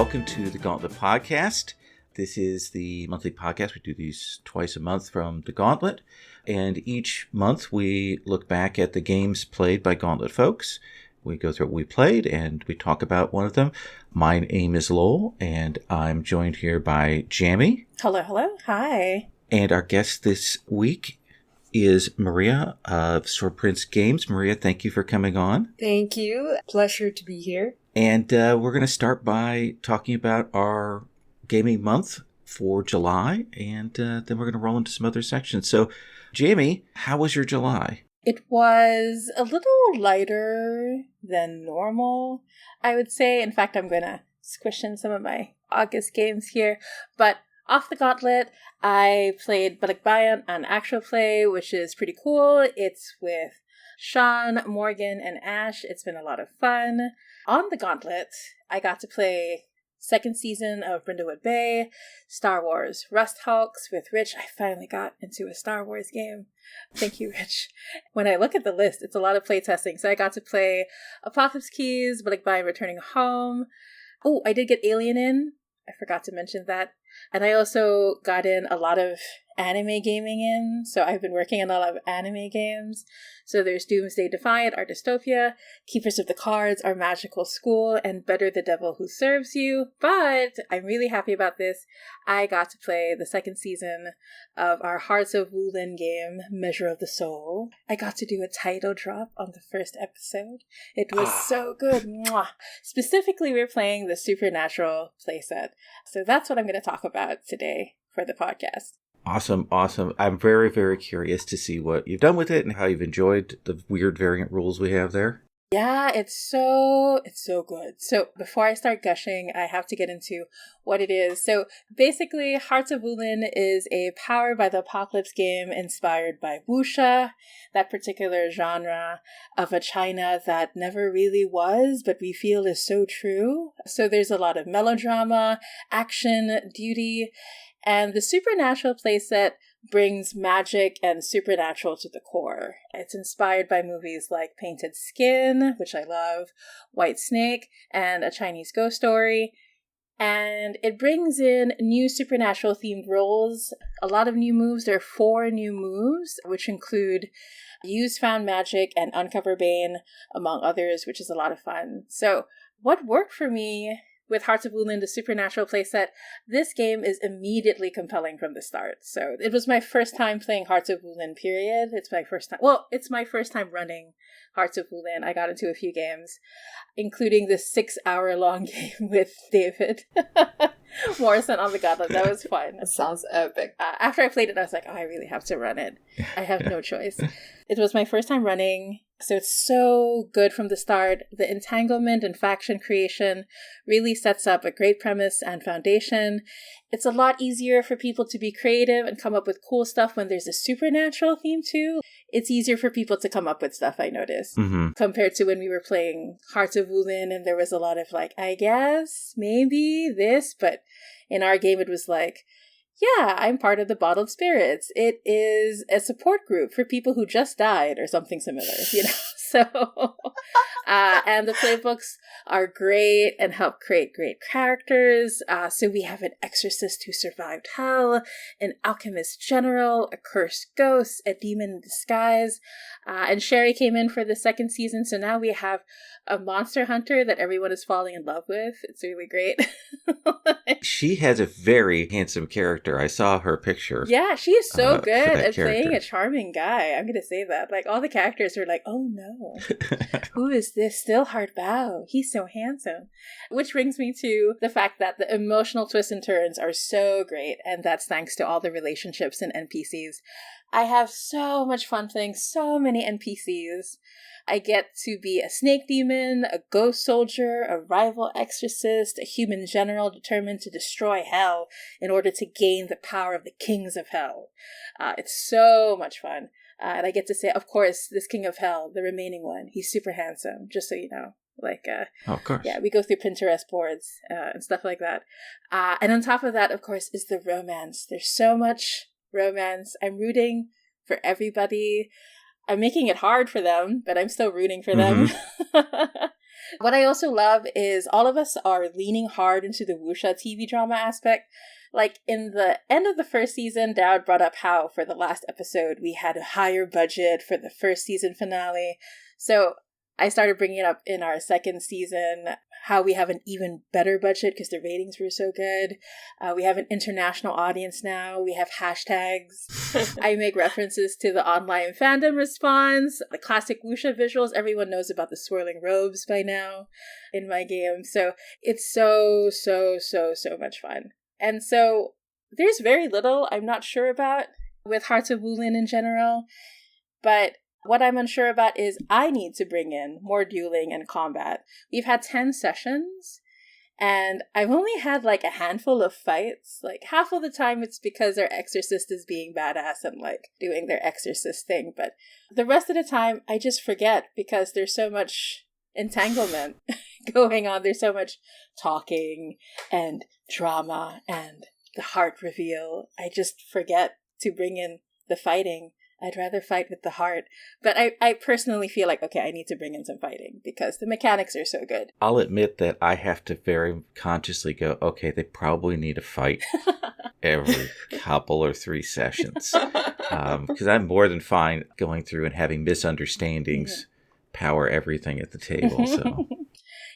welcome to the Gauntlet Podcast. This is the monthly podcast. We do these twice a month from the Gauntlet. And each month we look back at the games played by Gauntlet folks. We go through what we played and we talk about one of them. My name is Lowell and I'm joined here by Jamie. Hello, hello. Hi. And our guest this week is Maria of Sword Prince Games. Maria, thank you for coming on. Thank you. Pleasure to be here. And we're going to start by talking about our gaming month for July, and then we're going to roll into some other sections. So, Jamie, how was your July? It was a little lighter than normal, I would say. In fact, I'm going to squish in some of my August games here. But off the Gauntlet, I played PbtA on Actual Play, which is pretty cool. It's with Sean, Morgan, and Ash. It's been a lot of fun. On the Gauntlet, I got to play second season of Brindlewood Bay, Star Wars Rust Hulks with Rich. I finally got into a Star Wars game. Thank you, Rich. When I look at the list, it's a lot of playtesting. So I got to play Apocalypse Keys, PbtA Returning Home. Oh, I did get Alien in. I forgot to mention that. And I also got in a lot of anime gaming in. So I've been working on a lot of anime games. So there's Doomsday Defiant, Our Dystopia, Keepers of the Cards, Our Magical School, and Better the Devil Who Serves You. But I'm really happy about this. I got to play the second season of our Hearts of Wulin game, Measure of the Soul. I got to do a title drop on the first episode. It was so good. Mwah. Specifically, we're playing the Supernatural playset. So that's what I'm going to talk about today for the podcast. Awesome. I'm very, very curious to see what you've done with it and how you've enjoyed the weird variant rules we have there. Yeah, it's so good. So before I start gushing, I have to get into what it is. So basically, Hearts of Wulin is a Powered by the Apocalypse game inspired by wuxia, that particular genre of a China that never really was, but we feel is so true. So there's a lot of melodrama, action, duty, and the Supernatural playset brings magic and supernatural to the core. It's inspired by movies like Painted Skin, which I love, White Snake, and A Chinese Ghost Story. And it brings in new supernatural themed roles, a lot of new moves. There are 4 new moves, which include Use Found Magic and Uncover Bane, among others, which is a lot of fun. So what worked for me with Hearts of Wulin, the Supernatural playset, this game is immediately compelling from the start. So it was my first time playing Hearts of Wulin, period. It's my first time running Hearts of Wulin. I got into a few games, including this 6-hour-long game with David Morrison on the Gauntlet. That was fun. That sounds epic. After I played it, I was like, I really have to run it. I have no choice. It was my first time running. So it's so good from the start. The entanglement and faction creation really sets up a great premise and foundation. It's a lot easier for people to be creative and come up with cool stuff when there's a supernatural theme too. It's easier for people to come up with stuff, I noticed, compared to when we were playing Hearts of Wulin and there was a lot of like, I guess, maybe this, but in our game it was like, yeah, I'm part of the Bottled Spirits. It is a support group for people who just died or something similar, you know? So, and the playbooks are great and help create great characters. So we have an exorcist who survived hell, an alchemist general, a cursed ghost, a demon in disguise. And Sherry came in for the second season. So now we have a monster hunter that everyone is falling in love with. It's really great. She has a very handsome character. I saw her picture. Yeah, she is so good at playing a charming guy. I'm going to say that. Like, all the characters are like, oh no, who is this Stillheart Bao? He's so handsome. Which brings me to the fact that the emotional twists and turns are so great. And that's thanks to all the relationships and NPCs. I have so much fun playing so many NPCs. I get to be a snake demon, a ghost soldier, a rival exorcist, a human general determined to destroy hell in order to gain the power of the kings of hell. It's so much fun. And I get to say, of course, this king of hell, the remaining one, he's super handsome, just so you know. Like, oh, of course. Yeah, we go through Pinterest boards and stuff like that. And on top of that, of course, is the romance. There's so much romance. I'm rooting for everybody. I'm making it hard for them, but I'm still rooting for them. What I also love is all of us are leaning hard into the wuxia TV drama aspect. Like in the end of the first season, Dowd brought up how for the last episode we had a higher budget for the first season finale. So I started bringing it up in our second season, how we have an even better budget because the ratings were so good. We have an international audience now. We have hashtags. I make references to the online fandom response, the classic wuxia visuals. Everyone knows about the swirling robes by now in my game. So it's so much fun. And so there's very little I'm not sure about with Hearts of Wulin in general, but what I'm unsure about is I need to bring in more dueling and combat. We've had 10 sessions, and I've only had like a handful of fights. Like half of the time it's because our exorcist is being badass and like doing their exorcist thing, but the rest of the time I just forget because there's so much entanglement going on. There's so much talking and drama and the heart reveal. I just forget to bring in the fighting. I'd rather fight with the heart. But I personally feel like, okay, I need to bring in some fighting because the mechanics are so good. I'll admit that I have to very consciously go, okay, they probably need a fight every couple or 3 sessions. Because I'm more than fine going through and having misunderstandings power everything at the table. So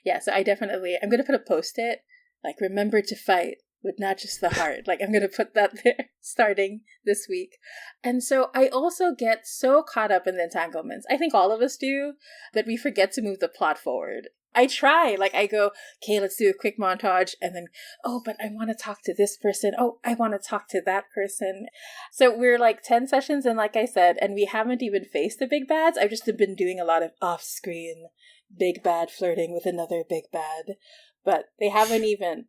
yeah, so I'm going to put a post-it, like, remember to fight with not just the heart. Like, I'm going to put that there starting this week. And so I also get so caught up in the entanglements. I think all of us do, that we forget to move the plot forward. I try, like I go, okay, let's do a quick montage, and then, oh, but I want to talk to this person. Oh, I want to talk to that person. So we're like 10 sessions in, like I said, and we haven't even faced the big bads. I've just been doing a lot of off-screen big bad flirting with another big bad, but they haven't even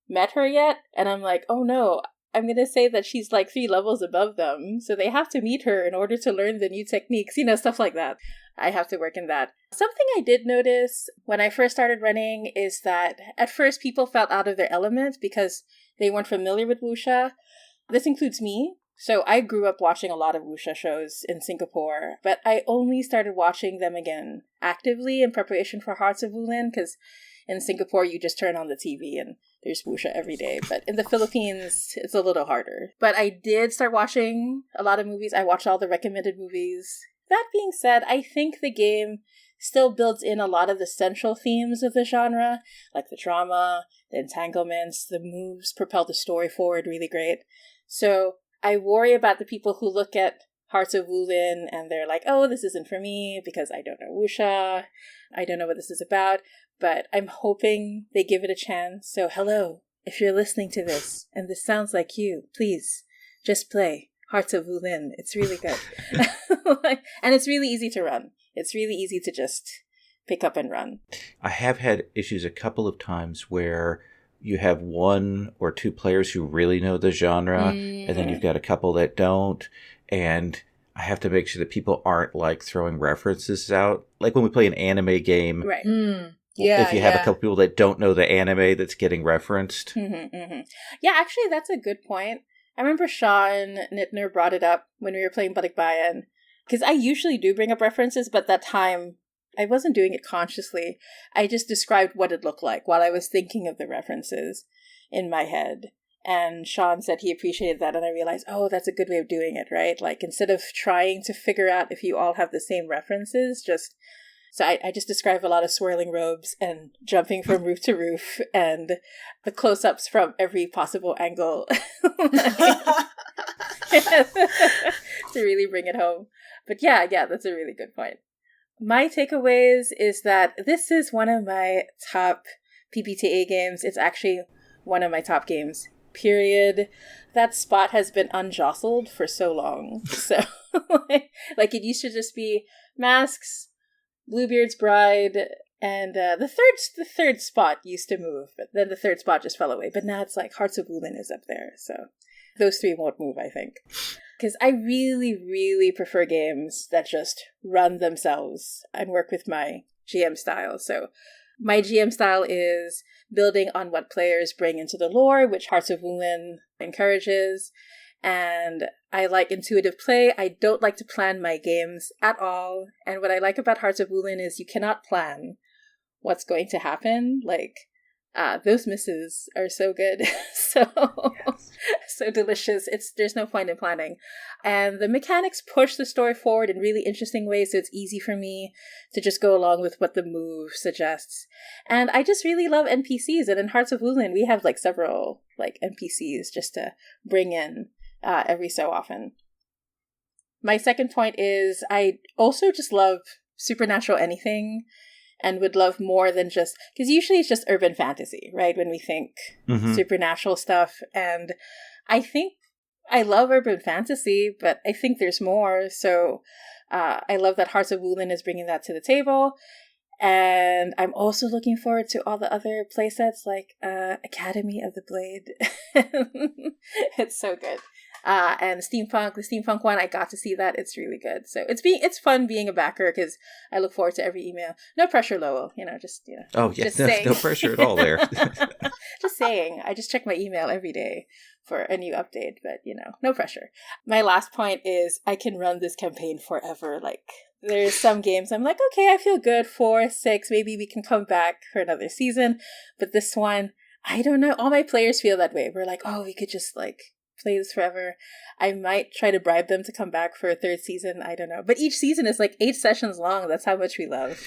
met her yet, and I'm like, oh no, I'm going to say that she's like 3 levels above them, so they have to meet her in order to learn the new techniques, stuff like that. I have to work in that. Something I did notice when I first started running is that at first people felt out of their element because they weren't familiar with wuxia. This includes me. So I grew up watching a lot of wuxia shows in Singapore, but I only started watching them again actively in preparation for Hearts of Wulin, because in Singapore you just turn on the TV and there's wuxia every day. But in the Philippines, it's a little harder. But I did start watching a lot of movies. I watched all the recommended movies. That being said, I think the game still builds in a lot of the central themes of the genre, like the drama, the entanglements, the moves propel the story forward really great. So I worry about the people who look at Hearts of Wulin and they're like, oh, this isn't for me because I don't know wuxia. I don't know what this is about. But I'm hoping they give it a chance. So hello, if you're listening to this and this sounds like you, please just play Hearts of Wulin. It's really good. And it's really easy to run. It's really easy to just pick up and run. I have had issues a couple of times where you have 1 or 2 players who really know the genre, and then you've got a couple that don't, and I have to make sure that people aren't like throwing references out. Like when we play an anime game, Right. Yeah, if you have a couple people that don't know the anime that's getting referenced. Yeah, actually, that's a good point. I remember Sean Nittner brought it up when we were playing PbtA, because I usually do bring up references, but that time I wasn't doing it consciously. I just described what it looked like while I was thinking of the references in my head. And Sean said he appreciated that, and I realized, oh, that's a good way of doing it, right? Like, instead of trying to figure out if you all have the same references, So I just describe a lot of swirling robes and jumping from roof to roof and the close-ups from every possible angle to really bring it home. But yeah, that's a really good point. My takeaways is that this is one of my top PbtA games. It's actually one of my top games, period. That spot has been unjostled for so long. So, like it used to just be Masks, Bluebeard's Bride, and the third spot used to move, but then the third spot just fell away. But now it's like Hearts of Wulin is up there, so those 3 won't move, I think. Because I really, really prefer games that just run themselves and work with my GM style. So my GM style is building on what players bring into the lore, which Hearts of Wulin encourages. And I like intuitive play. I don't like to plan my games at all. And what I like about Hearts of Wulin is you cannot plan what's going to happen. Like, those misses are so good. So so delicious. There's no point in planning. And the mechanics push the story forward in really interesting ways, so it's easy for me to just go along with what the move suggests. And I just really love NPCs, and in Hearts of Wulin we have like several like NPCs just to bring in every so often. My second point is I also just love supernatural anything, and would love more than just, because usually it's just urban fantasy, right? When we think supernatural stuff. And I think I love urban fantasy, but I think there's more. So I love that Hearts of Wulin is bringing that to the table. And I'm also looking forward to all the other playsets like Academy of the Blade. It's so good. And the steampunk one, I got to see that. It's really good. So it's fun being a backer because I look forward to every email. No pressure, Lowell. Just Oh yeah, just no pressure at all there. Just saying. I just check my email every day for a new update, but no pressure. My last point is I can run this campaign forever. Like, there's some games I'm like, okay, I feel good, 4, 6, maybe we can come back for another season. But this one, I don't know. All my players feel that way. We're like, oh, we could just like play this forever. I might try to bribe them to come back for a third season. I don't know. But each season is like 8 sessions long. That's how much we love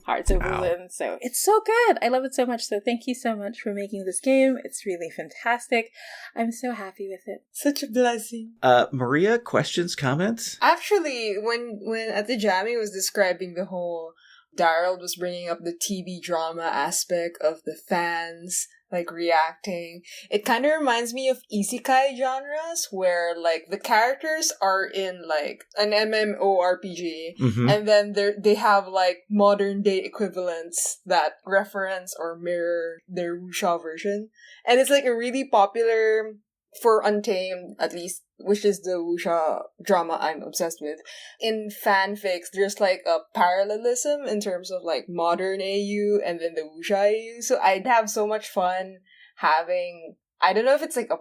Hearts of Wulin. So it's so good. I love it so much. So thank you so much for making this game. It's really fantastic. I'm so happy with it. Such a blessing. Maria, questions, comments? Actually, when at the Jammy was describing the whole, Daryl was bringing up the TV drama aspect of the fans like reacting. It kind of reminds me of isekai genres where like the characters are in like an MMORPG and then they have like modern day equivalents that reference or mirror their wuxia version. And it's like a really popular for Untamed, at least, which is the wuxia drama I'm obsessed with. In fanfics, there's like a parallelism in terms of like modern AU and then the wuxia AU. So I'd have so much fun having, I don't know if it's like a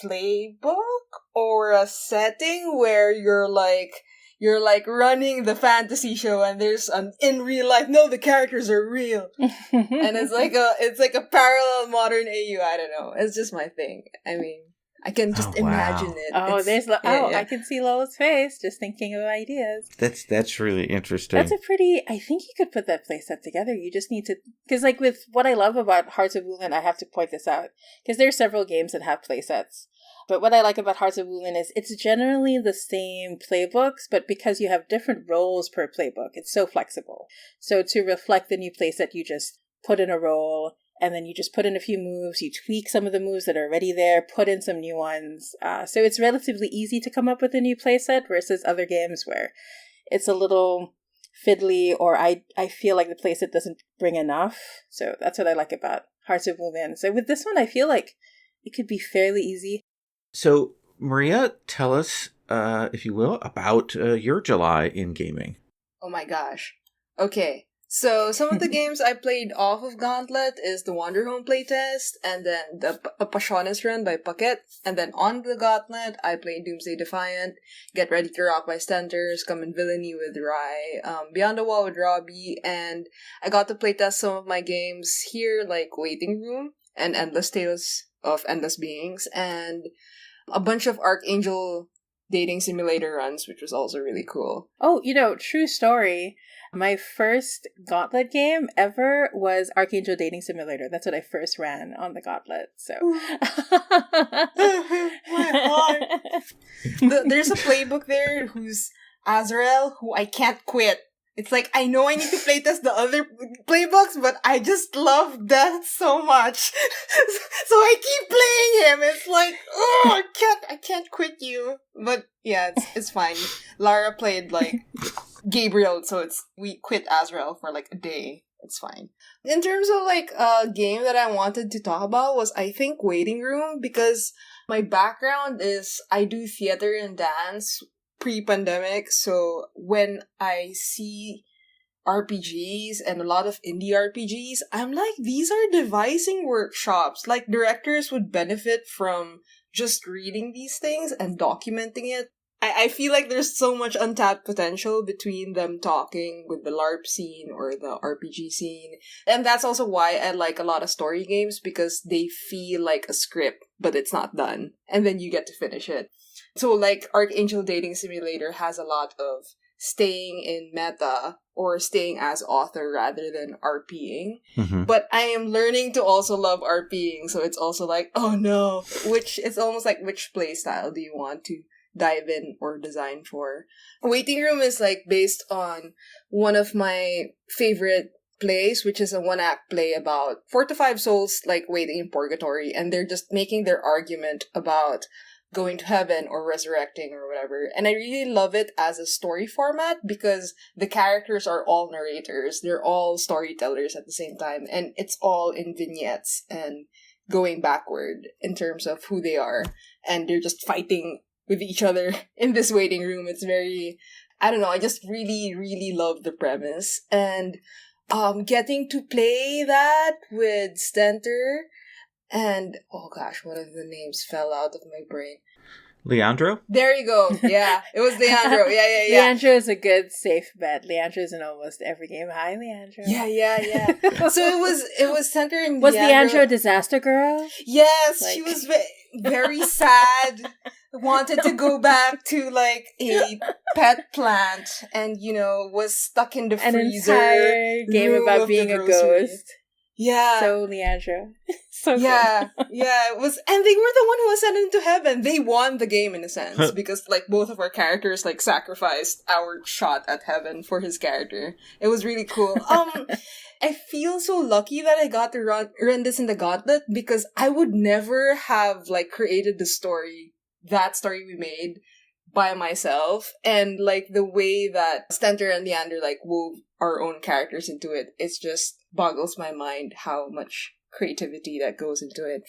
playbook or a setting where you're like running the fantasy show and there's in real life, no, the characters are real. And it's like a parallel modern AU. I don't know. It's just my thing. I mean, I can just imagine it. Oh, yeah. I can see Lowell's face just thinking of ideas. That's really interesting. That's I think you could put that playset together. You just need to, because like with what I love about Hearts of Wulin, I have to point this out, because there are several games that have playsets. But what I like about Hearts of Wulin is it's generally the same playbooks, but because you have different roles per playbook, it's so flexible. So to reflect the new playset, you just put in a role, and then you just put in a few moves, you tweak some of the moves that are already there, put in some new ones. So it's relatively easy to come up with a new playset versus other games where it's a little fiddly, or I feel like the playset doesn't bring enough. So that's what I like about Hearts of Wulin. So with this one, I feel like it could be fairly easy. So, Maria, tell us, if you will, about your July in gaming. Oh my gosh. Okay. So, some of the games I played off of Gauntlet is the Wanderhome playtest, and then the Passiones run by PbtA, and then on the Gauntlet, I played Doomsday Defiant, Get Ready to Rock by Stentors, Come in Villainy with Rai, Beyond the Wall with Robbie, and I got to playtest some of my games here, like Waiting Room, and Endless Tales of Endless Beings, and a bunch of Archangel dating simulator runs, which was also really cool. Oh, true story. My first Gauntlet game ever was Archangel Dating Simulator. That's what I first ran on the Gauntlet. So my heart. There's a playbook there who's Azrael, who I can't quit. It's like, I know I need to playtest the other playbooks, but I just love that so much. So I keep playing him. It's like, oh, I can't quit you. But yeah, it's fine. Lara played like Gabriel, so we quit Azrael for like a day. It's fine. In terms of like a game that I wanted to talk about was, I think, Waiting Room, because my background is I do theater and dance pre-pandemic, so when I see RPGs and a lot of indie RPGs, I'm like, these are devising workshops. Like, directors would benefit from just reading these things and documenting it. I feel like there's so much untapped potential between them talking with the LARP scene or the RPG scene. And that's also why I like a lot of story games, because they feel like a script, but it's not done. And then you get to finish it. So like Archangel Dating Simulator has a lot of staying in meta or staying as author rather than RPing. Mm-hmm. But I am learning to also love RPing, so it's also like, oh no, it's almost like which playstyle do you want to dive in or design for? Waiting Room is like based on one of my favorite plays, which is a one-act play about 4 to 5 souls like waiting in purgatory, and they're just making their argument about going to heaven or resurrecting or whatever. And I really love it as a story format because the characters are all narrators. They're all storytellers at the same time. And it's all in vignettes and going backward in terms of who they are. And they're just fighting with each other in this waiting room. It's very, I don't know, I just really, really love the premise. And getting to play that with Stentor and, oh gosh, one of the names fell out of my brain. Leandro? There you go. Yeah, it was Leandro. Yeah. Leandro is a good, safe bet. Leandro's in almost every game. Hi, Leandro. Yeah. So it was Stentor and Was Leandro a disaster girl? Yes, she was very sad. Wanted to go back to like a pet plant and, was stuck in the freezer. An entire game about being a ghost. Yeah. So Leandro. So yeah. It was, and they were the one who was sent into heaven. They won the game in a sense because like both of our characters like sacrificed our shot at heaven for his character. It was really cool. I feel so lucky that I got to run this in the Gauntlet because I would never have like created that story we made by myself, and like the way that Stentor and Leander like wove our own characters into it, it's just boggles my mind how much creativity that goes into it.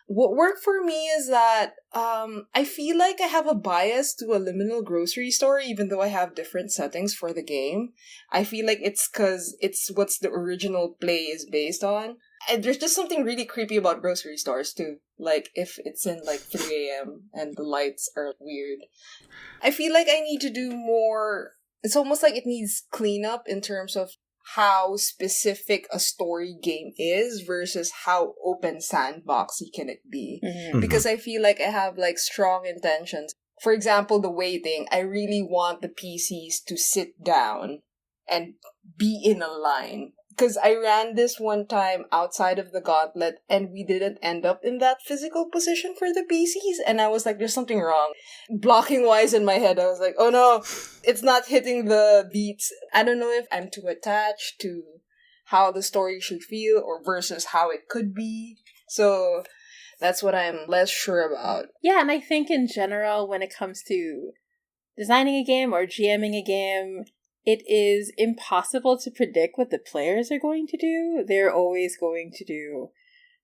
What worked for me is that I feel like I have a bias to a liminal grocery store, even though I have different settings for the game. I feel like it's because it's what's the original play is based on. And there's just something really creepy about grocery stores too. Like if it's in like 3 a.m. and the lights are weird. I feel like I need to do more. It's almost like it needs cleanup in terms of how specific a story game is versus how open sandboxy can it be. Mm-hmm. Because I feel like I have like strong intentions. For example, the waiting, I really want the PCs to sit down and be in a line. Because I ran this one time outside of the Gauntlet and we didn't end up in that physical position for the PCs. And I was like, there's something wrong. Blocking wise in my head, I was like, oh no, it's not hitting the beats. I don't know if I'm too attached to how the story should feel or versus how it could be. So that's what I'm less sure about. Yeah, and I think in general, when it comes to designing a game or GMing a game, it is impossible to predict what the players are going to do. They're always going to do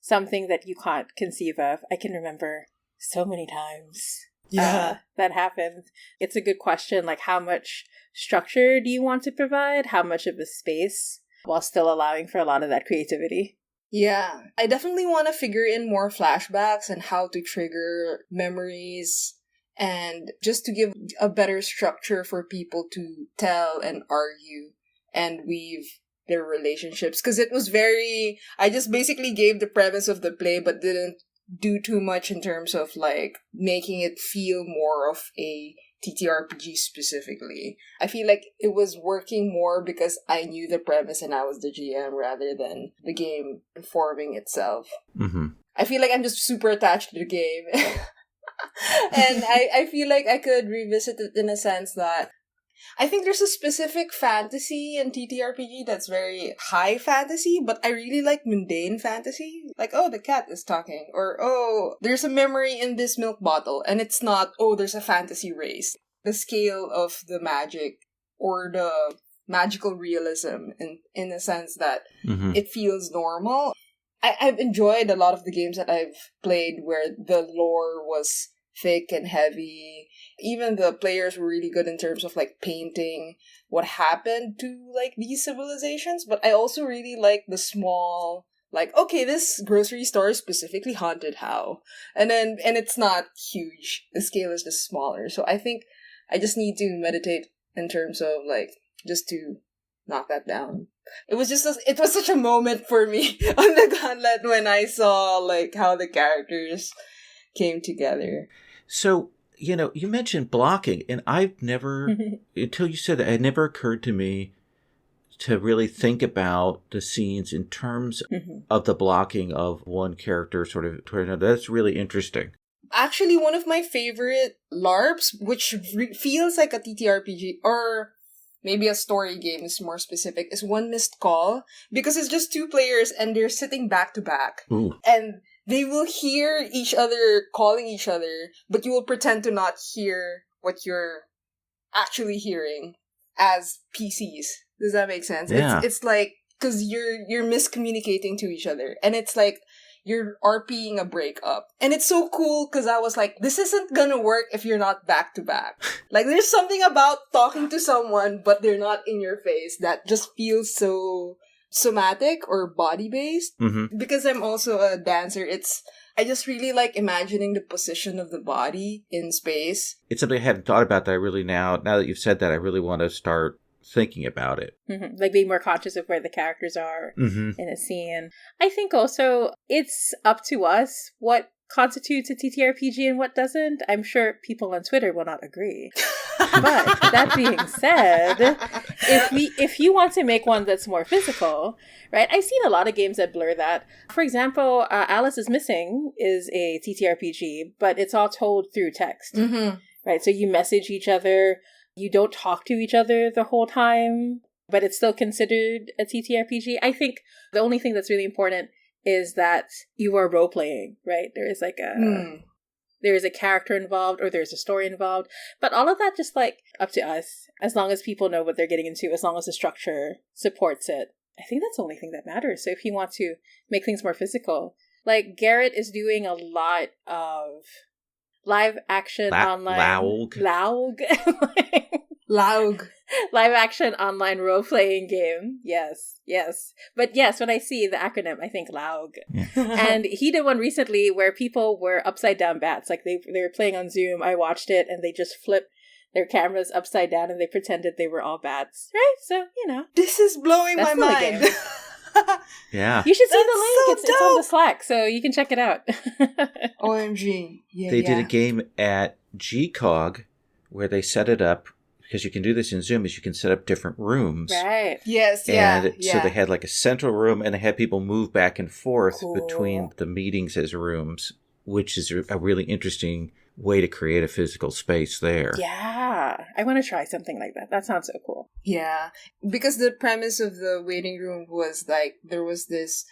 something that you can't conceive of. I can remember so many times that happened. It's a good question, like how much structure do you want to provide? How much of a space while still allowing for a lot of that creativity? Yeah, I definitely want to figure in more flashbacks and how to trigger memories and just to give a better structure for people to tell and argue and weave their relationships. Because it was I just basically gave the premise of the play but didn't do too much in terms of like making it feel more of a TTRPG specifically. I feel like it was working more because I knew the premise and I was the GM rather than the game performing itself. Mm-hmm. I feel like I'm just super attached to the game. And I feel like I could revisit it in a sense that I think there's a specific fantasy in TTRPG that's very high fantasy, but I really like mundane fantasy. Like, oh, the cat is talking. Or, oh, there's a memory in this milk bottle. And it's not, oh, there's a fantasy race. The scale of the magic or the magical realism in a sense that it feels normal. I've enjoyed a lot of the games that I've played where the lore was thick and heavy. Even the players were really good in terms of like painting what happened to like these civilizations. But I also really like the small, like, okay, this grocery store is specifically haunted. How? And it's not huge. The scale is just smaller. So I think I just need to meditate in terms of like just to knock that down. It was such a moment for me on the Gauntlet when I saw like how the characters came together. So, you mentioned blocking, and I've never, until you said that, it never occurred to me to really think about the scenes in terms of the blocking of one character sort of toward another. That's really interesting. Actually, one of my favorite LARPs, which feels like a TTRPG, or maybe a story game is more specific, is One Missed Call, because it's just two players and they're sitting back to back. Ooh. And they will hear each other calling each other, but you will pretend to not hear what you're actually hearing as PCs. Does that make sense? Yeah. It's like, because you're miscommunicating to each other, and it's like you're RPing a breakup. And it's so cool because I was like, this isn't gonna work if you're not back to back. Like, there's something about talking to someone, but they're not in your face, that just feels so somatic or body-based. Mm-hmm. Because I'm also a dancer, I just really like imagining the position of the body in space. It's something I hadn't thought about that I really now that you've said that, I really want to start thinking about it. Mm-hmm. Like being more conscious of where the characters are in a scene. I think also it's up to us what constitutes a TTRPG and what doesn't. I'm sure people on Twitter will not agree. But that being said, if you want to make one that's more physical, right? I've seen a lot of games that blur that. For example, Alice is Missing is a TTRPG, but it's all told through text, right? So you message each other. You don't talk to each other the whole time, but it's still considered a TTRPG. I think the only thing that's really important is that you are role-playing, right? There is like there is a character involved or there's a story involved, but all of that just like up to us, as long as people know what they're getting into, as long as the structure supports it. I think that's the only thing that matters. So if you want to make things more physical, like Garrett is doing a lot of live action online Laug. live action online role-playing game. Yes. But yes, when I see the acronym, I think Laug. Yeah. And he did one recently where people were upside down bats. Like they were playing on Zoom. I watched it and they just flipped their cameras upside down and they pretended they were all bats. Right? So, This is blowing my mind. Yeah. You should see That's the link. so It's on the Slack, so you can check it out. OMG. Yeah, They did a game at GCOG where they set it up, because you can do this in Zoom, is you can set up different rooms. Right. Yes, And so they had like a central room and they had people move back and forth Cool. between the meetings as rooms, which is a really interesting way to create a physical space there. Yeah. I want to try something like that. That sounds so cool. Yeah, because the premise of the waiting room was like there was this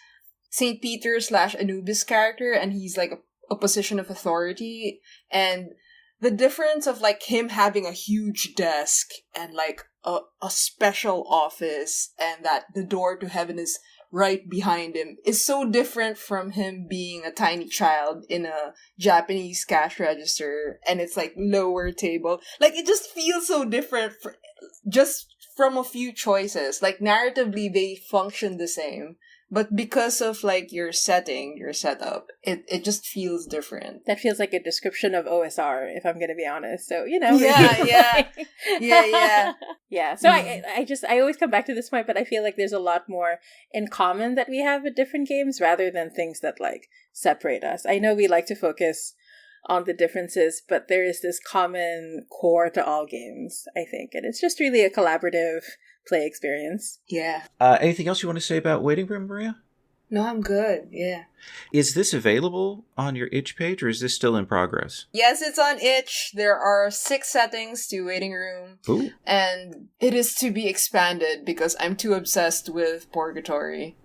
St. Peter / Anubis character, and he's like a position of authority, and the difference of like him having a huge desk and like a special office, and that the door to heaven is right behind him, is so different from him being a tiny child in a Japanese cash register, and it's like lower table. Like, it just feels so different just from a few choices. Like, narratively, they function the same, but because of like your setting, your setup, it just feels different. That feels like a description of OSR, if I'm going to be honest. So, Yeah. Yeah. So I always come back to this point, but I feel like there's a lot more in common that we have with different games rather than things that like separate us. I know we like to focus on the differences, but there is this common core to all games, I think. And it's just really a collaborative play experience. Yeah. Anything else you want to say about Waiting Room, Maria? No, I'm good. Yeah. Is this available on your itch page, or is this still in progress? Yes, it's on itch. There are 6 settings to Waiting Room. Ooh. And it is to be expanded because I'm too obsessed with Purgatory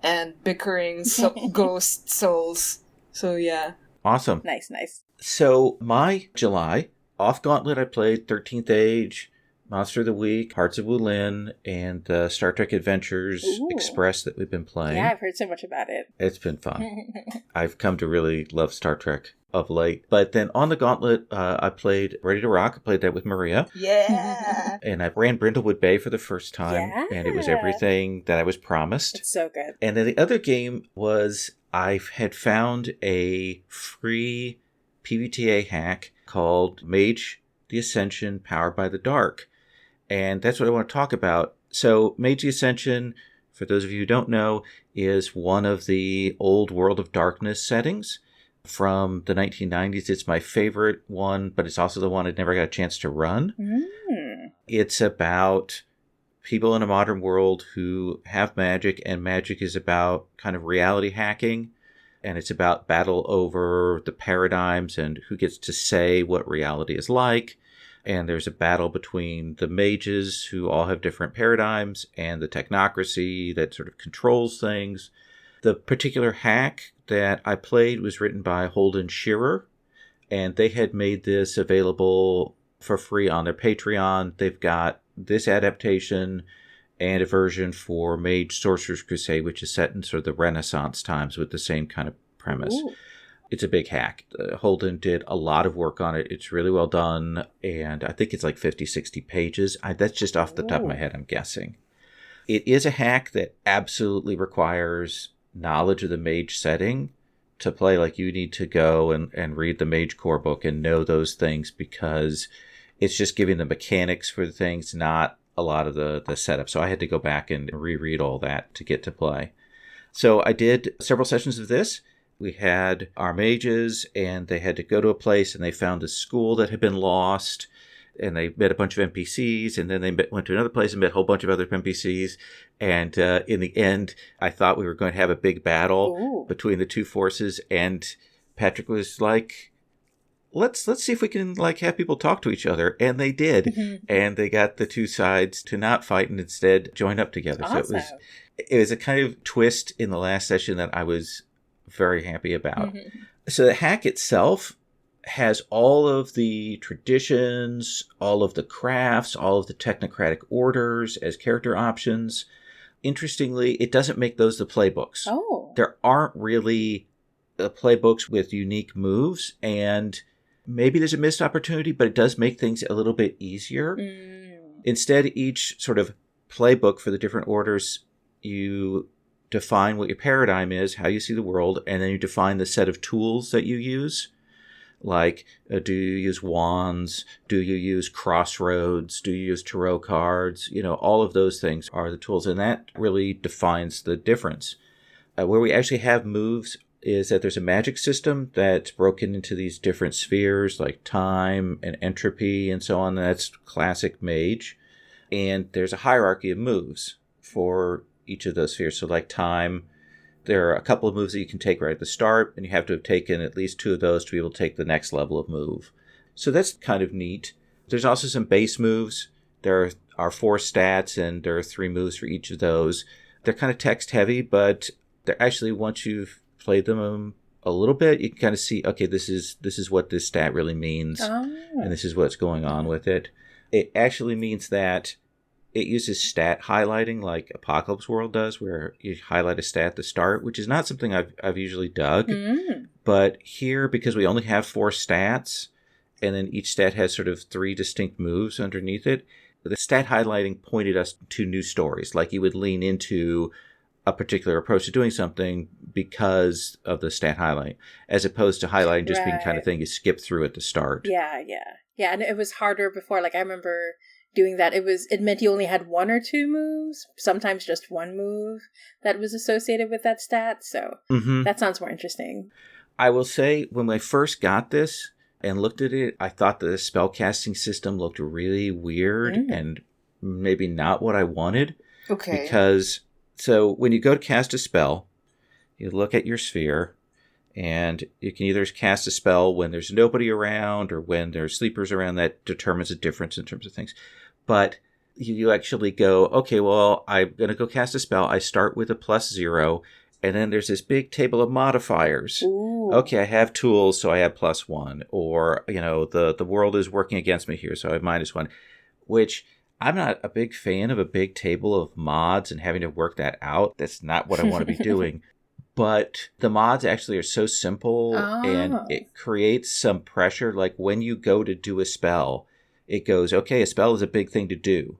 and bickering ghost souls. So yeah. Awesome. Nice. So my July, off Gauntlet, I played 13th Age, Monster of the Week, Hearts of Wulin, and Star Trek Adventures Express that we've been playing. Yeah, I've heard so much about it. It's been fun. I've come to really love Star Trek of late. But then on the Gauntlet, I played Ready to Rock. I played that with Maria. Yeah. And I ran Brindlewood Bay for the first time. Yeah. And it was everything that I was promised. It's so good. And then the other game was I had found a free PbtA hack called Mage the Ascension powered by the dark. And that's what I want to talk about. So Mage the Ascension, for those of you who don't know, is one of the old World of Darkness settings from the 1990s. It's my favorite one, but it's also the one I never got a chance to run. It's about people in a modern world who have magic, and magic is about kind of reality hacking, and it's about battle over the paradigms and who gets to say what reality is like. And there's a battle between the mages, who all have different paradigms, and the technocracy that sort of controls things. The particular hack that I played was written by Holden Shearer, and they had made this available for free on their Patreon. They've got this adaptation and a version for Mage Sorcerer's Crusade, which is set in sort of the Renaissance times with the same kind of premise. Ooh. It's a big hack. Holden did a lot of work on it. It's really well done, and I think it's like 50, 60 pages. That's just off the top of my head, I'm guessing. It is a hack that absolutely requires knowledge of the Mage setting to play. Like, you need to go and read the Mage core book and know those things, because it's just giving the mechanics for the things, not a lot of the setup. So I had to go back and reread all that to get to play. So I did several sessions of this. We had our mages, and they had to go to a place, and they found a school that had been lost, and they met a bunch of NPCs, and then they went to another place and met a whole bunch of other NPCs. And in the end, I thought we were going to have a big battle between the two forces, and Patrick was like, let's see if we can like have people talk to each other. And they did. And they got the two sides to not fight and instead join up together. Awesome. So it was a kind of twist in the last session that I was very happy about. So the hack itself has all of the traditions, all of the crafts, all of the technocratic orders as character options. Interestingly, it doesn't make those the playbooks. There aren't really playbooks with unique moves, and maybe there's a missed opportunity, but it does make things a little bit easier. Instead, each sort of playbook for the different orders, you define what your paradigm is, how you see the world, and then you define the set of tools that you use. Like, do you use wands? Do you use crossroads? Do you use tarot cards? You know, all of those things are the tools, and that really defines the difference. Where we actually have moves is that there's a magic system that's broken into these different spheres, like time and entropy and so on. That's classic Mage. And there's a hierarchy of moves for each of those spheres. So like time, there are a couple of moves that you can take right at the start, and you have to have taken at least two of those to be able to take the next level of move. So that's kind of neat. There's also some base moves. There are 4 stats, and there are 3 moves for each of those. They're kind of text heavy, but they're actually, once you've played them a little bit, you can kind of see, okay, this is what this stat really means, and this is what's going on with it. It actually means that it uses stat highlighting like Apocalypse World does, where you highlight a stat at the start, which is not something I've usually dug. But here, because we only have 4 stats, and then each stat has sort of 3 distinct moves underneath it, the stat highlighting pointed us to new stories. Like, you would lean into a particular approach to doing something because of the stat highlight, as opposed to highlighting just being kind of thing you skip through at the start. Yeah, and it was harder before. Like, I remember doing that. It meant you only had 1 or 2 moves, sometimes just 1 move that was associated with that stat. So that sounds more interesting. I will say, when I first got this and looked at it, I thought the spellcasting system looked really weird and maybe not what I wanted. Okay. Because, so when you go to cast a spell, you look at your sphere, and you can either cast a spell when there's nobody around or when there's sleepers around. That determines a difference in terms of things. But you actually go, okay, well, I'm going to go cast a spell. I start with a +0, and then there's this big table of modifiers. Okay, I have tools, so I have +1. Or, you know, the world is working against me here, so I have -1. Which, I'm not a big fan of a big table of mods and having to work that out. That's not what I want to be doing. But the mods actually are so simple, and it creates some pressure. Like, when you go to do a spell, it goes, okay, a spell is a big thing to do.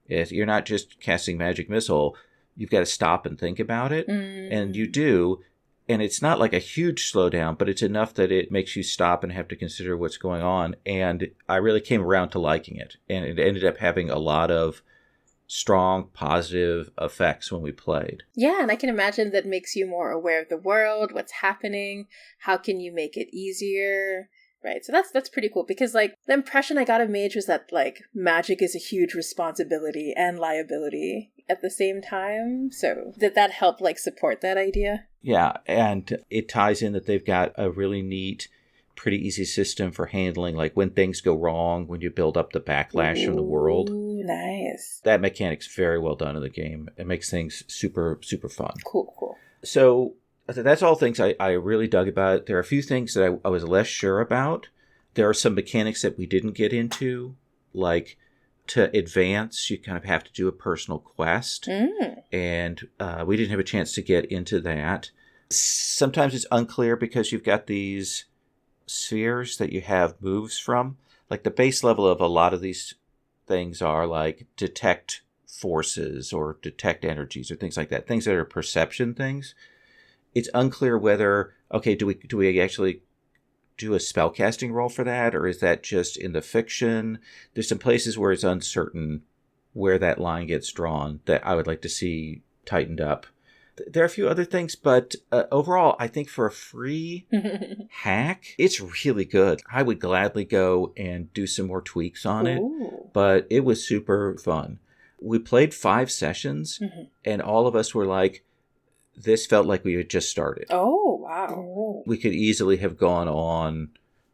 If you're not just casting Magic Missile, you've got to stop and think about it. And you do. And it's not like a huge slowdown, but it's enough that it makes you stop and have to consider what's going on. And I really came around to liking it. And it ended up having a lot of strong, positive effects when we played. Yeah, and I can imagine that makes you more aware of the world, what's happening, how can you make it easier, right? So that's pretty cool, because like the impression I got of Mage was that like magic is a huge responsibility and liability at the same time. So did that help like support that idea? Yeah, and it ties in that they've got a really neat, pretty easy system for handling like when things go wrong, when you build up the backlash from the world. Ooh, nice. That mechanic's very well done in the game. It makes things super, super fun. Cool. So that's all things I really dug about it. There are a few things that I was less sure about. There are some mechanics that we didn't get into, like to advance, you kind of have to do a personal quest. And we didn't have a chance to get into that. Sometimes it's unclear because you've got these spheres that you have moves from. Like the base level of a lot of these things are like detect forces or detect energies or things like that. Things that are perception things. It's unclear whether, okay, do we actually do a spellcasting roll for that, or is that just in the fiction? There's some places where it's uncertain where that line gets drawn that I would like to see tightened up. There are a few other things, but overall, I think for a free hack, it's really good. I would gladly go and do some more tweaks on it, but it was super fun. We played 5 sessions, and all of us were like, this felt like we had just started. Oh, wow. We could easily have gone on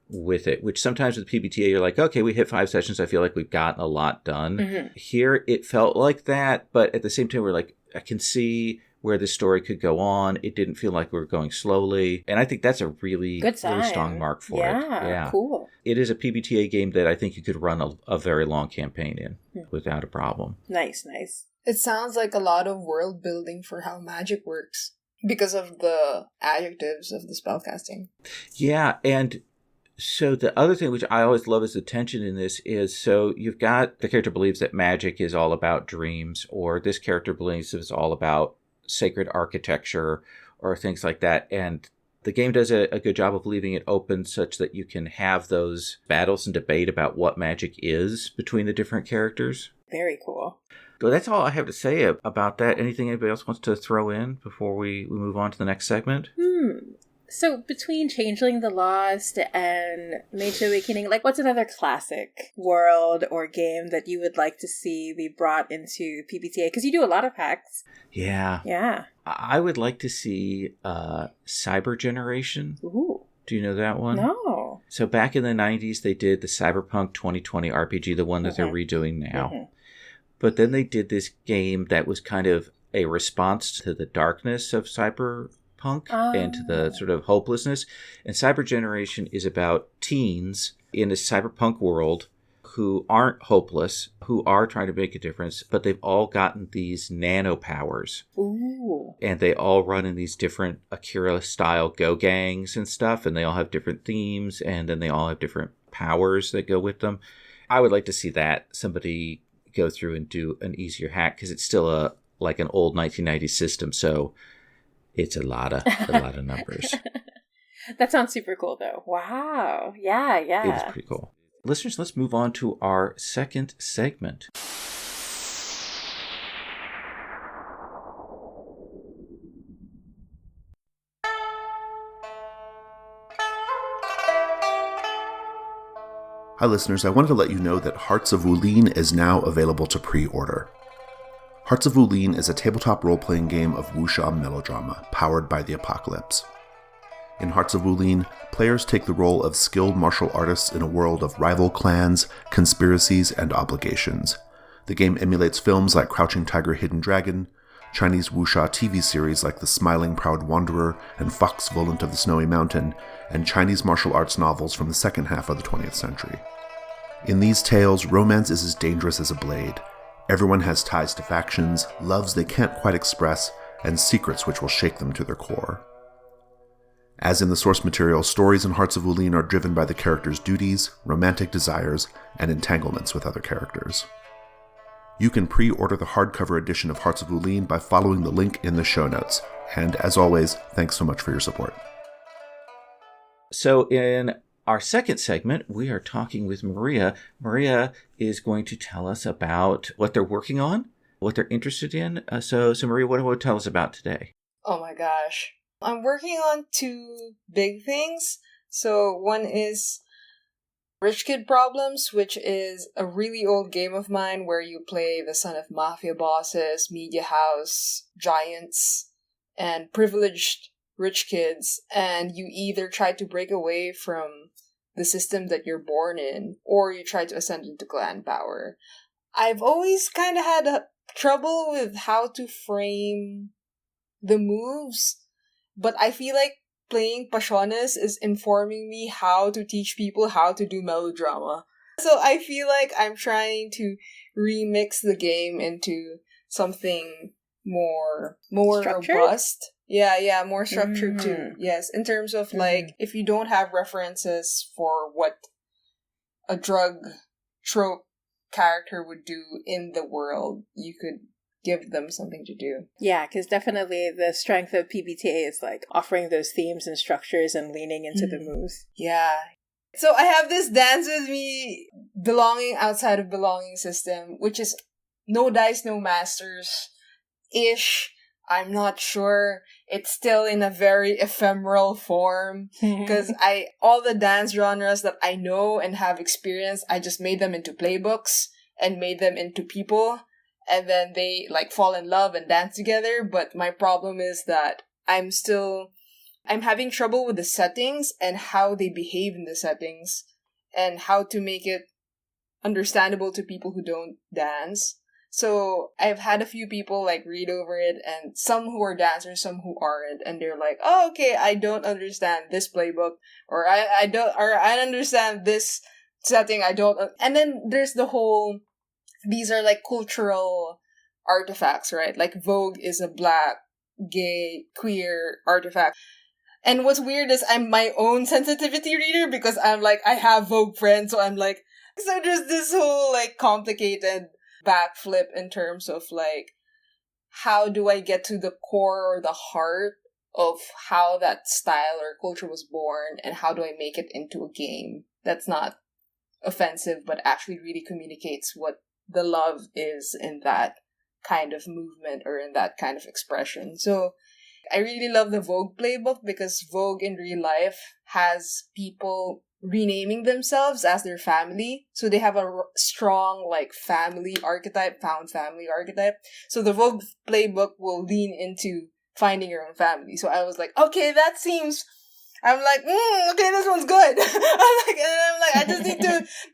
with it, which sometimes with PbtA, you're like, okay, we hit 5 sessions. I feel like we've gotten a lot done. Here, it felt like that, but at the same time, we're like, I can see where the story could go on. It didn't feel like we were going slowly. And I think that's a really, really strong mark for it. Yeah, cool. It is a PbtA game that I think you could run a very long campaign in without a problem. Nice. It sounds like a lot of world building for how magic works because of the adjectives of the spellcasting. Yeah, and so the other thing which I always love is the tension in this is, so you've got the character believes that magic is all about dreams, or this character believes it's all about sacred architecture or things like that. And the game does a good job of leaving it open such that you can have those battles and debate about what magic is between the different characters. Very cool. So that's all I have to say about that. Anything anybody else wants to throw in before we move on to the next segment? So between Changeling the Lost and Mage Awakening, like what's another classic world or game that you would like to see be brought into PbtA? Because you do a lot of hacks. Yeah. I would like to see Cyber Generation. Ooh. Do you know that one? No. So back in the 90s, they did the Cyberpunk 2020 RPG, the one that they're redoing now. But then they did this game that was kind of a response to the darkness of cyberpunk and to the sort of hopelessness. And Cyber Generation is about teens in a cyberpunk world who aren't hopeless, who are trying to make a difference, but they've all gotten these nano powers. Ooh. And they all run in these different Akira-style go gangs and stuff, and they all have different themes, and then they all have different powers that go with them. I would like to see that somebody go through and do an easier hack, because it's still like an old 1990s system, so it's a lot of numbers. That sounds super cool, though. Wow. Yeah. It is pretty cool. Listeners, let's move on to our second segment. Hi listeners, I wanted to let you know that Hearts of Wulin is now available to pre-order. Hearts of Wulin is a tabletop role-playing game of wuxia melodrama, powered by the apocalypse. In Hearts of Wulin, players take the role of skilled martial artists in a world of rival clans, conspiracies, and obligations. The game emulates films like Crouching Tiger, Hidden Dragon, Chinese wuxia TV series like The Smiling Proud Wanderer and Fox Volant of the Snowy Mountain, and Chinese martial arts novels from the second half of the 20th century. In these tales, romance is as dangerous as a blade. Everyone has ties to factions, loves they can't quite express, and secrets which will shake them to their core. As in the source material, stories in Hearts of Wulin are driven by the characters' duties, romantic desires, and entanglements with other characters. You can pre-order the hardcover edition of Hearts of Wulin by following the link in the show notes. And as always, thanks so much for your support. So in our second segment, we are talking with Maria. Maria is going to tell us about what they're working on, what they're interested in. So Maria, what do you tell us about today? Oh my gosh. I'm working on two big things. So one is Rich Kid Problems, which is a really old game of mine where you play the son of mafia bosses, media house, giants, and privileged rich kids, and you either try to break away from the system that you're born in, or you try to ascend into clan power. I've always kind of had trouble with how to frame the moves, but I feel like playing Passiones is informing me how to teach people how to do melodrama. So I feel like I'm trying to remix the game into something more robust. Yeah, more structured too. Yes, in terms of like, if you don't have references for what a drug trope character would do in the world, you could give them something to do. Yeah, because definitely the strength of PbtA is like offering those themes and structures and leaning into the moves. Yeah. So I have this Dance With Me belonging outside of belonging system, which is no dice, no masters-ish. I'm not sure. It's still in a very ephemeral form because all the dance genres that I know and have experienced, I just made them into playbooks and made them into people, and then they like fall in love and dance together. But my problem is that I'm having trouble with the settings and how they behave in the settings and how to make it understandable to people who don't dance. So I've had a few people like read over it, and some who are dancers, some who aren't, and they're like, "Oh, okay, I don't understand this playbook, or I understand this setting, I don't." And then there's the whole, these are like cultural artifacts, right? Like Vogue is a black, gay, queer artifact. And what's weird is I'm my own sensitivity reader because I'm like, I have Vogue friends, so I'm like, so there's this whole like complicated backflip in terms of like, how do I get to the core or the heart of how that style or culture was born, and how do I make it into a game that's not offensive but actually really communicates what the love is in that kind of movement or in that kind of expression. So I really love the Vogue playbook because Vogue in real life has people renaming themselves as their family. So they have a strong like family archetype, found family archetype. So the Vogue playbook will lean into finding your own family. So I was like, okay, that seems... I'm like, okay, this one's good.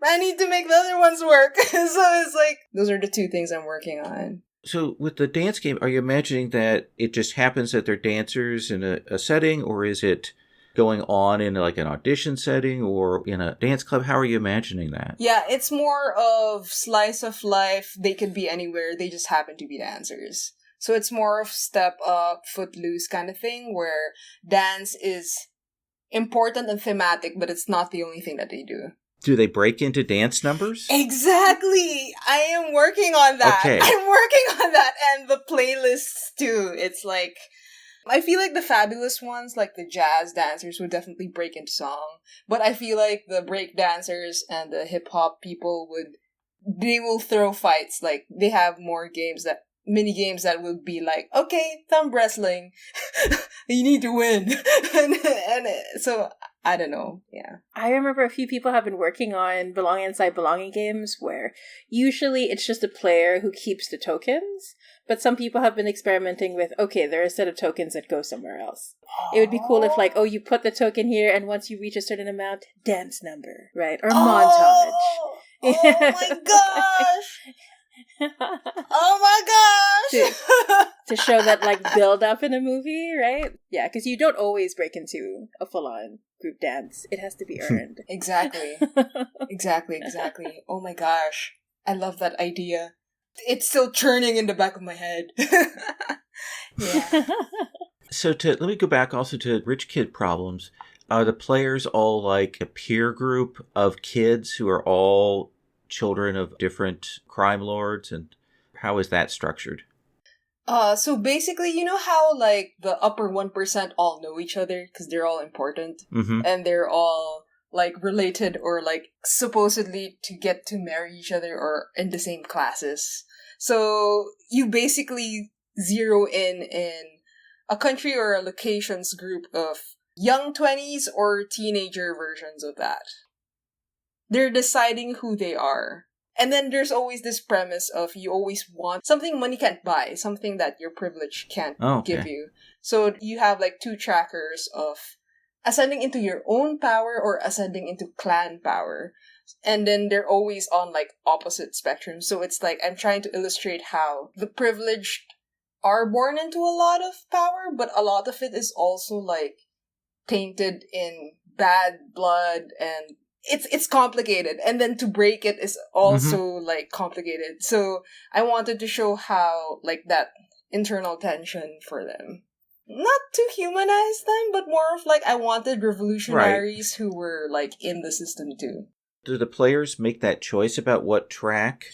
I need to make the other ones work. So it's like, those are the two things I'm working on. So with the dance game, are you imagining that it just happens that they're dancers in a setting, or is it going on in like an audition setting or in a dance club? How are you imagining that? Yeah, it's more of slice of life. They could be anywhere. They just happen to be dancers. So it's more of step up, footloose kind of thing where dance is important and thematic, but it's not the only thing that they do. Do they break into dance numbers? Exactly! I am working on that. Okay. I'm working on that, and the playlists too. It's like, I feel like the fabulous ones, like the jazz dancers, would definitely break into song. But I feel like the break dancers and the hip-hop people they will throw fights. Like, they have more mini games that will be like, okay, thumb wrestling. You need to win. and so, I don't know, yeah. I remember a few people have been working on Belonging Inside Belonging games where usually it's just a player who keeps the tokens, but some people have been experimenting with, okay, there are a set of tokens that go somewhere else. It would be cool if like, you put the token here and once you reach a certain amount, dance number, right? Or montage. Oh my gosh! Oh my gosh! to show that like build up in a movie, right? Yeah, because you don't always break into a full-on group dance. It has to be earned. Exactly. Exactly. Oh my gosh. I love that idea. It's still churning in the back of my head. Yeah. So let me go back also to Rich Kid Problems. Are the players all like a peer group of kids who are all children of different crime lords? And how is that structured? So basically, you know how like the upper 1% all know each other because they're all important Mm-hmm. and they're all like related or like supposedly to get to marry each other or in the same classes. So you basically zero in a country or a location's group of young 20s or teenager versions of that. They're deciding who they are. And then there's always this premise of you always want something money can't buy, something that your privilege can't give you. So you have like two trackers of ascending into your own power or ascending into clan power. And then they're always on like opposite spectrums. So it's like I'm trying to illustrate how the privileged are born into a lot of power, but a lot of it is also like tainted in bad blood and it's complicated, and then to break it is also like complicated. So I wanted to show how like that internal tension for them, not to humanize them, but more of like I wanted revolutionaries who were like in the system too. Do the players make that choice about what track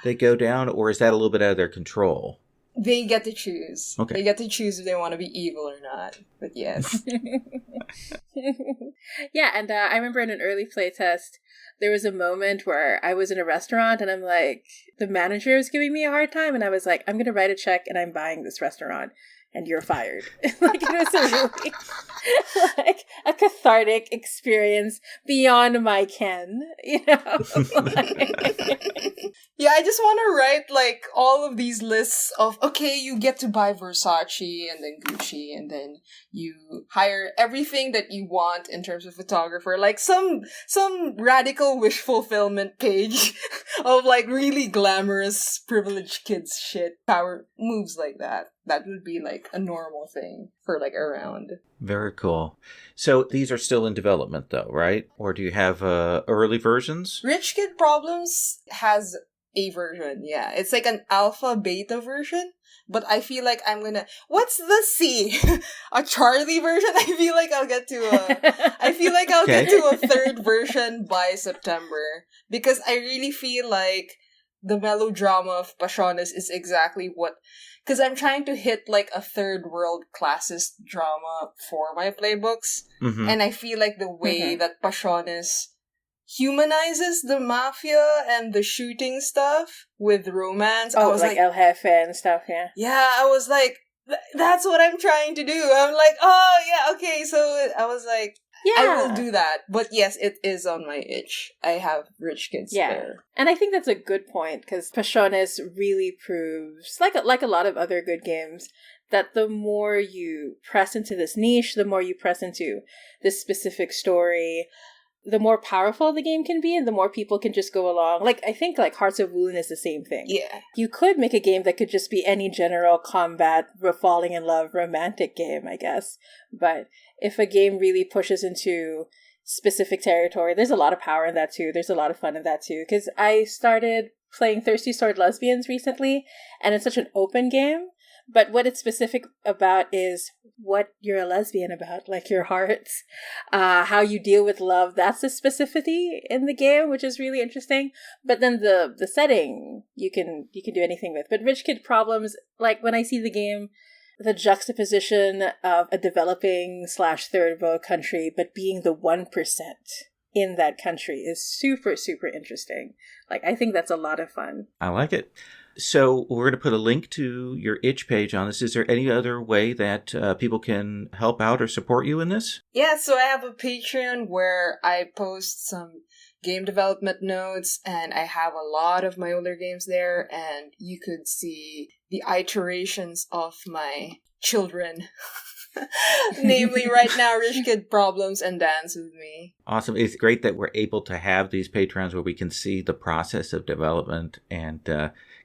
they go down, or is that a little bit out of their control? They get to choose. Okay. They get to choose if they want to be evil or not. But yes. Yeah, and I remember in an early playtest, there was a moment where I was in a restaurant and I'm like, the manager is giving me a hard time, and I was like, I'm going to write a check and I'm buying this restaurant. And you're fired. Like, it was a really, like, a cathartic experience beyond my ken, you know? Yeah, I just want to write, like, all of these lists of, okay, you get to buy Versace and then Gucci, and then you hire everything that you want in terms of photographer. Like, some radical wish fulfillment page of, like, really glamorous privileged kids shit. Power moves like that. That would be, like, a normal thing for, like, around. Very cool. So these are still in development, though, right? Or do you have early versions? Rich Kid Problems has a version, yeah. It's like an alpha beta version, but I feel like I'm gonna... What's the C? A Charlie version? I feel like I'll get to a third version by September, because I really feel like the melodrama of Passiones is exactly what... Because I'm trying to hit, like, a third world classist drama for my playbooks. Mm-hmm. And I feel like the way that Passiones humanizes the mafia and the shooting stuff with romance. Oh, I was like El Jefe and stuff, yeah. Yeah, I was like, that's what I'm trying to do. I'm like, oh, yeah, okay. So I was like, yeah, I will do that. But yes, it is on my itch. I have Rich Kids there. And I think that's a good point, because Passiones really proves, like a lot of other good games, that the more you press into this niche, the more you press into this specific story, the more powerful the game can be, and the more people can just go along. Like, I think, like, Hearts of Wulin is the same thing. Yeah. You could make a game that could just be any general combat, falling in love, romantic game, I guess. But if a game really pushes into specific territory, there's a lot of power in that too. There's a lot of fun in that too. Because I started playing Thirsty Sword Lesbians recently, and it's such an open game. But what it's specific about is what you're a lesbian about, like your hearts, how you deal with love. That's the specificity in the game, which is really interesting. But then the setting, you can do anything with. But Rich Kid Problems, like when I see the game, the juxtaposition of a developing / third world country, but being the 1% in that country is super, super interesting. Like, I think that's a lot of fun. I like it. So we're going to put a link to your itch page on this. Is there any other way that people can help out or support you in this? Yeah, so I have a Patreon where I post some game development notes, and I have a lot of my older games there, and you could see the iterations of my children. Namely, right now, Rich Kid Problems and Dance With Me. Awesome. It's great that we're able to have these Patrons where we can see the process of development and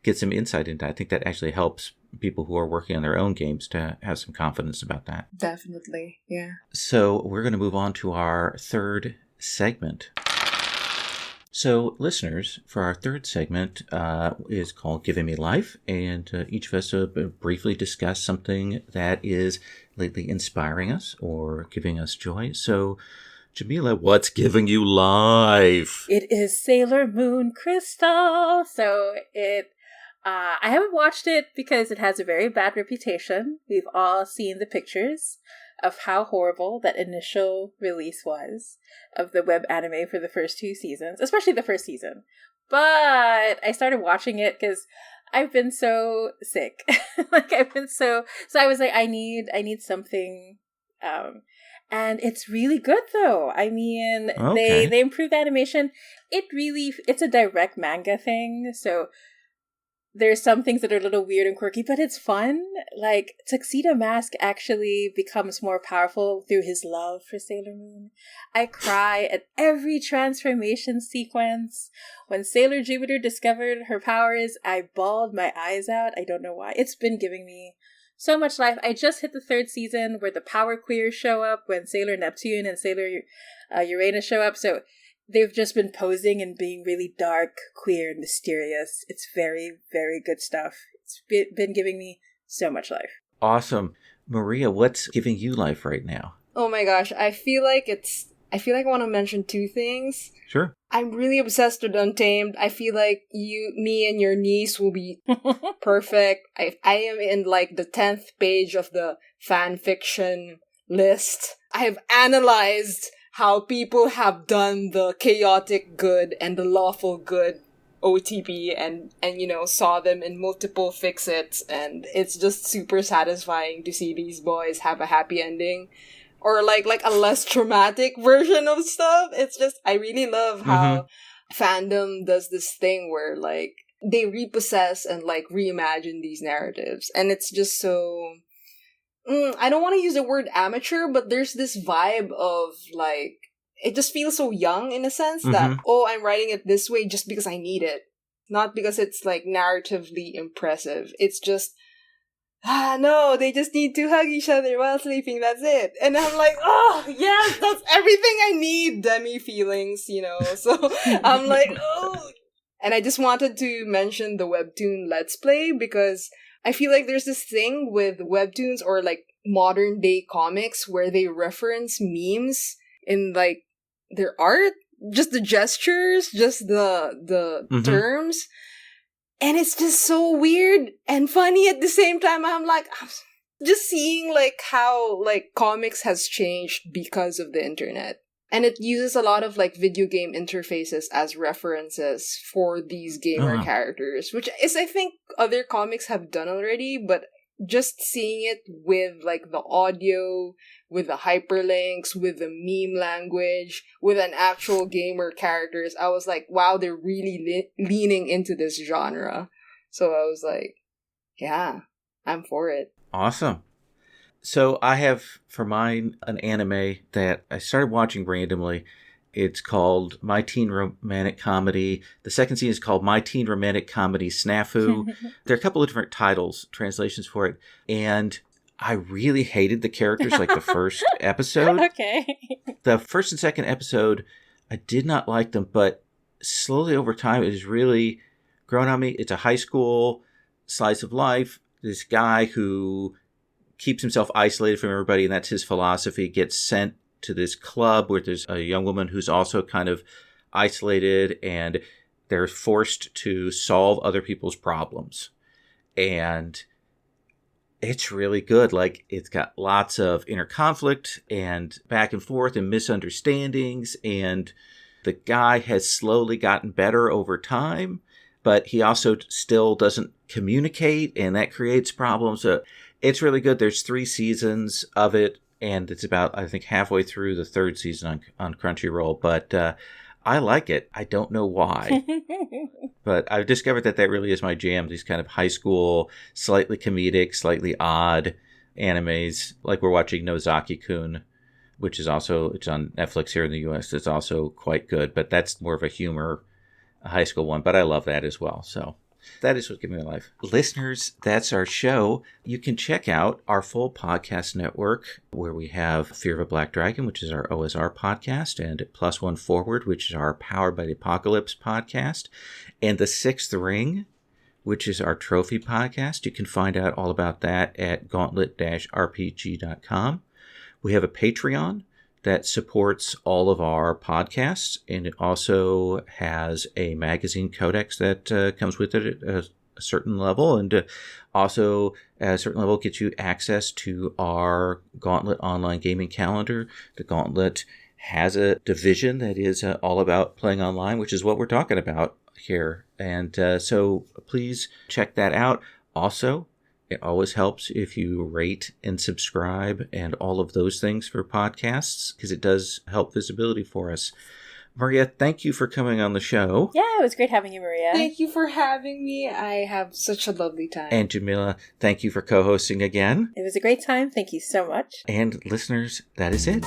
get some insight into it. I think that actually helps people who are working on their own games to have some confidence about that. Definitely, yeah. So we're going to move on to our third segment. So, listeners, for our third segment is called Giving Me Life, and each of us will briefly discuss something that is lately inspiring us or giving us joy. So, Jamila, what's giving you life? It is Sailor Moon Crystal. So it I haven't watched it because it has a very bad reputation. We've all seen the pictures of how horrible that initial release was of the web anime for the first 2 seasons, especially the first season. But I started watching it because I've been so sick. So I was like, I need something. And it's really good though. I mean, Okay. they improved the animation. It's a direct manga thing, so there's some things that are a little weird and quirky, but it's fun. Like, Tuxedo Mask actually becomes more powerful through his love for Sailor Moon. I cry at every transformation sequence. When Sailor Jupiter discovered her powers, I bawled my eyes out. I don't know why. It's been giving me so much life. I just hit the 3rd season where the power queers show up when Sailor Neptune and Sailor Uranus show up. So they've just been posing and being really dark, queer, and mysterious. It's very, very good stuff. It's been giving me so much life. Awesome. Maria, what's giving you life right now? Oh my gosh, I feel like I want to mention 2 things. Sure. I'm really obsessed with Untamed. I feel like me and your niece will be perfect. I am in like the 10th page of the fan fiction list. I have analyzed how people have done the chaotic good and the lawful good OTP and saw them in multiple fix-its, and it's just super satisfying to see these boys have a happy ending. Or like a less traumatic version of stuff. It's just, I really love how fandom does this thing where like they repossess and like reimagine these narratives. And it's just so, I don't want to use the word amateur, but there's this vibe of like, it just feels so young in a sense that, I'm writing it this way just because I need it. Not because it's like narratively impressive. It's just, no, they just need to hug each other while sleeping, that's it. And I'm like, oh, yes, that's everything I need, Demi feelings, So I'm like, oh. And I just wanted to mention the webtoon Let's Play because I feel like there's this thing with webtoons or like modern day comics where they reference memes in like their art, just the gestures, just the terms. And it's just so weird and funny at the same time. I'm like, I'm just seeing like how like comics has changed because of the internet. And it uses a lot of like video game interfaces as references for these gamer characters, which is, I think, other comics have done already, but just seeing it with like the audio, with the hyperlinks, with the meme language, with an actual gamer characters, I was like, wow, they're really leaning into this genre. So I was like, yeah, I'm for it. Awesome. So I have for mine an anime that I started watching randomly. It's called My Teen Romantic Comedy. The second season is called My Teen Romantic Comedy Snafu. There are a couple of different titles, translations for it. And I really hated the characters like the first episode. Okay. The first and second episode, I did not like them, but slowly over time, it has really grown on me. It's a high school slice of life. This guy who keeps himself isolated from everybody, and that's his philosophy, gets sent to this club where there's a young woman who's also kind of isolated, and they're forced to solve other people's problems. And it's really good. Like, it's got lots of inner conflict and back and forth and misunderstandings, and the guy has slowly gotten better over time, but he also still doesn't communicate, and that creates problems. So it's really good. There's 3 seasons of it, and it's about, I think, halfway through the 3rd season on Crunchyroll, but I like it. I don't know why. But I've discovered that really is my jam, these kind of high school, slightly comedic, slightly odd animes. Like we're watching Nozaki-kun, which is also, it's on Netflix here in the US. It's also quite good, but that's more of a humor, a high school one. But I love that as well, so that is what's giving me life. Listeners, that's our show. You can check out our full podcast network where we have Fear of a Black Dragon, which is our OSR podcast, and Plus One Forward, which is our Powered by the Apocalypse podcast, and The Sixth Ring, which is our trophy podcast. You can find out all about that at gauntlet-rpg.com. We have a Patreon that supports all of our podcasts, and it also has a magazine codex that comes with it a certain level, and also at a certain level gets you access to our Gauntlet online gaming calendar. The Gauntlet has a division that is all about playing online, which is what we're talking about here. And so please check that out. Also, it always helps if you rate and subscribe and all of those things for podcasts, because it does help visibility for us. Maria, thank you for coming on the show. Yeah, it was great having you, Maria. Thank you for having me. I have such a lovely time. And Jamila, thank you for co-hosting again. It was a great time. Thank you so much. And listeners, that is it.